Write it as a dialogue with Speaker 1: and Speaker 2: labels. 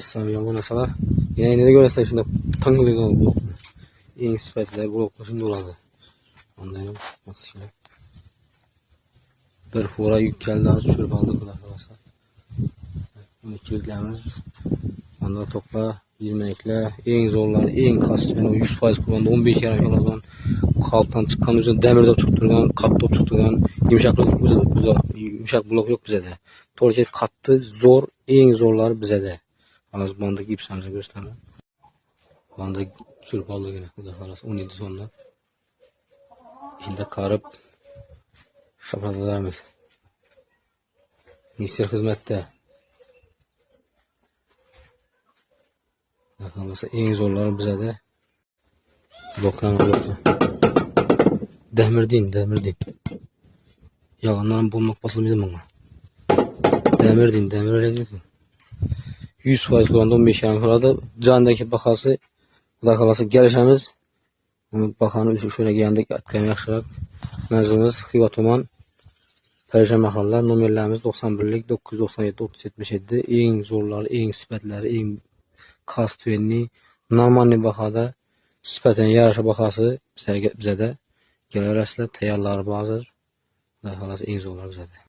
Speaker 1: Assalamualaikum arkadaşlar. Yine ne görüyorsun şimdi tangırlı blok. En sifatli blok şimdi oladı. Anlayalım. Nasıl şimdi? Bir fora yük geldi az çürüp aldık arkadaşlar. Bunu kilitlerimiz. Onda topla 20 ekle. En zorları, en kast yani o 100% kullandı. 15 yaran yoldan kalptan çıkan üzerine demirde tutturgan, kapta tutturgan yumuşak blok yok bize de. Torçet kattı zor, en zorları bize de. Az bandık ipsamıza gösterme. Bandık sürüp aldı yine. Bu da arası 17 sonunda. İçinde karıp şapradalarımız. Mikser hizmette. Arası en zorları bize de. Bloklama. Demirdiğin. Yalanların bulmak basılmıyor bana. Demirdiğin öyle değil mi? 100% kullandı 15 yaran kullandı. Candaki bakası da kalası gelişemiz. Bakanı şöyle geldik atlayma yaxşırak. Mezunumuz Xiva Toman. Perşembe mahallar numarlarımız 91'lik 997 377. En zorları, en sifatları, en kastvenli namanli bakada sifaten yarışa bakası bize de gelir asla tayarları bazıdır. Daha kalası en zorları bize de.